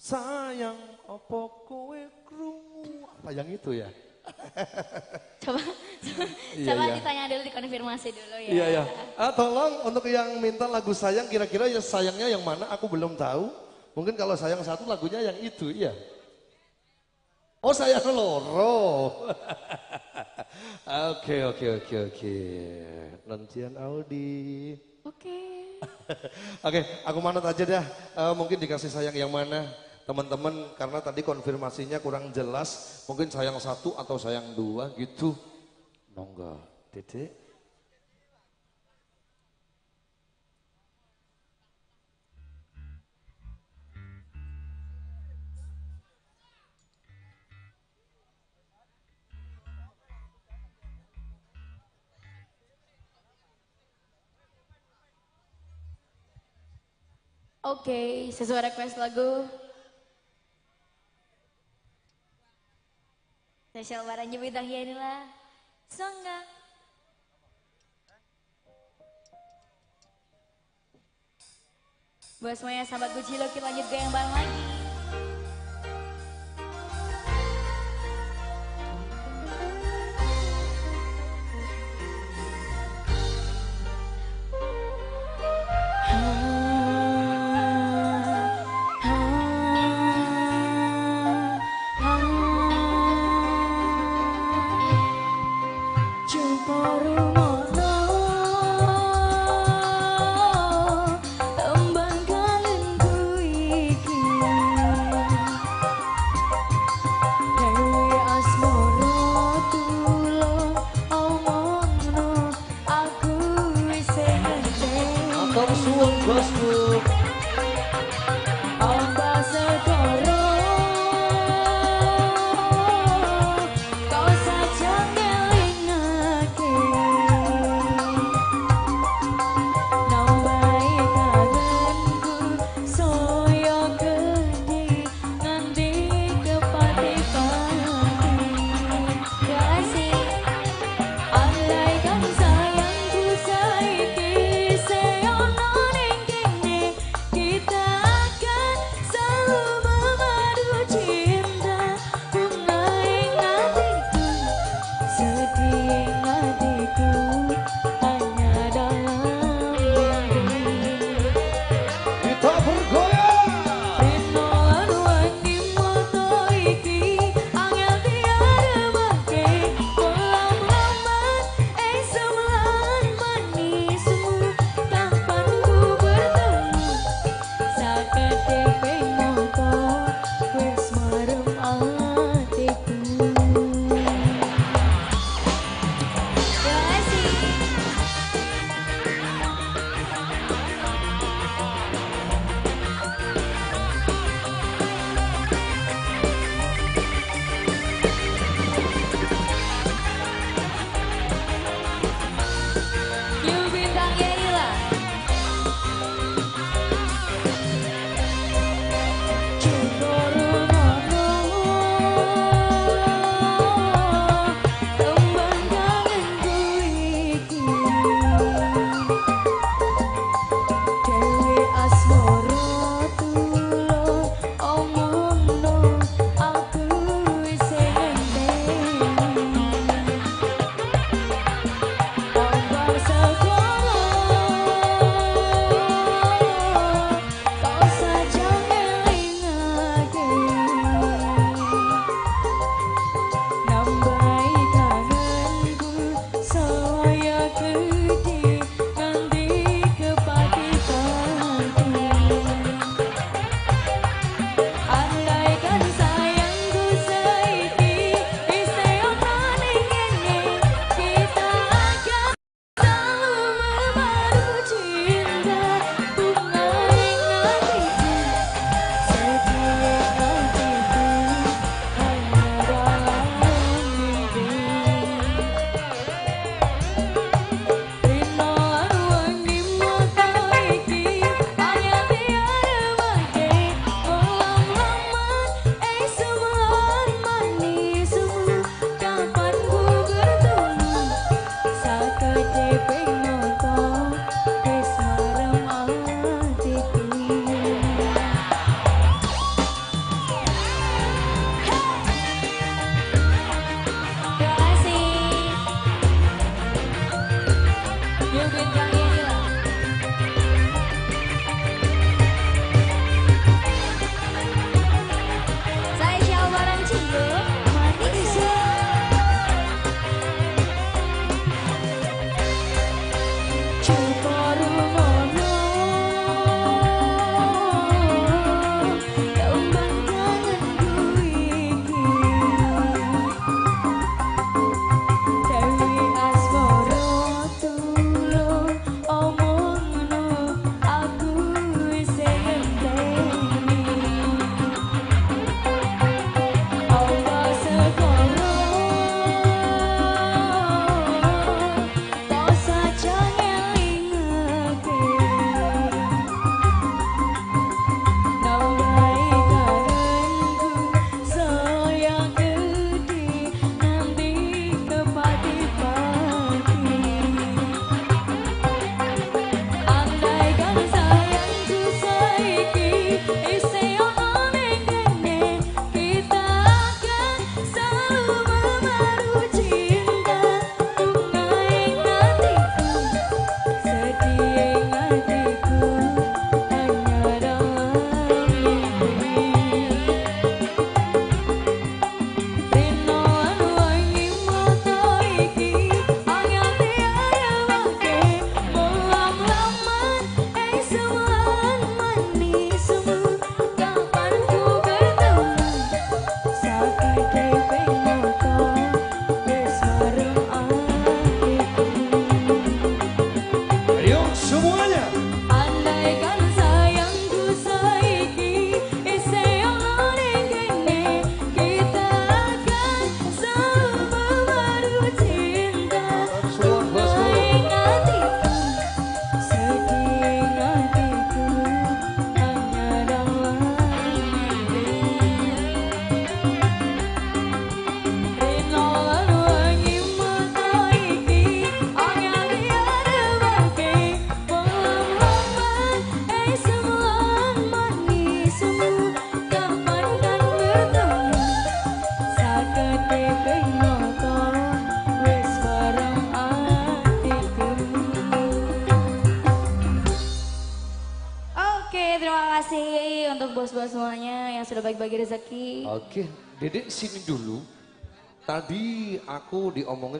Sayang opo kowe krungu. Apa yang itu ya? Coba, Iya, coba iya. ditanya dulu, dikonfirmasi dulu ya. Iya ya. Tolong untuk yang minta lagu sayang kira-kira ya sayangnya yang mana aku belum tahu. Mungkin kalau sayang satu lagunya yang itu iya. Oh sayang loro. Oke. Nantian Audi. Oke. Oke, aku manut aja dah. Mungkin dikasih sayang yang mana, teman-teman? Karena tadi konfirmasinya kurang jelas. Mungkin sayang satu atau sayang dua gitu. Monggo, Dede. Oke, sesuai request lagu. Spesial barang jebitah ya inilah. Songga. Buat semuanya sahabat Gucilo, kita lanjut goyang bareng lagi. Bosku. untuk bos-bos semuanya yang sudah bagi-bagi rezeki. Oke, Dedek sini dulu. Tadi aku diomongin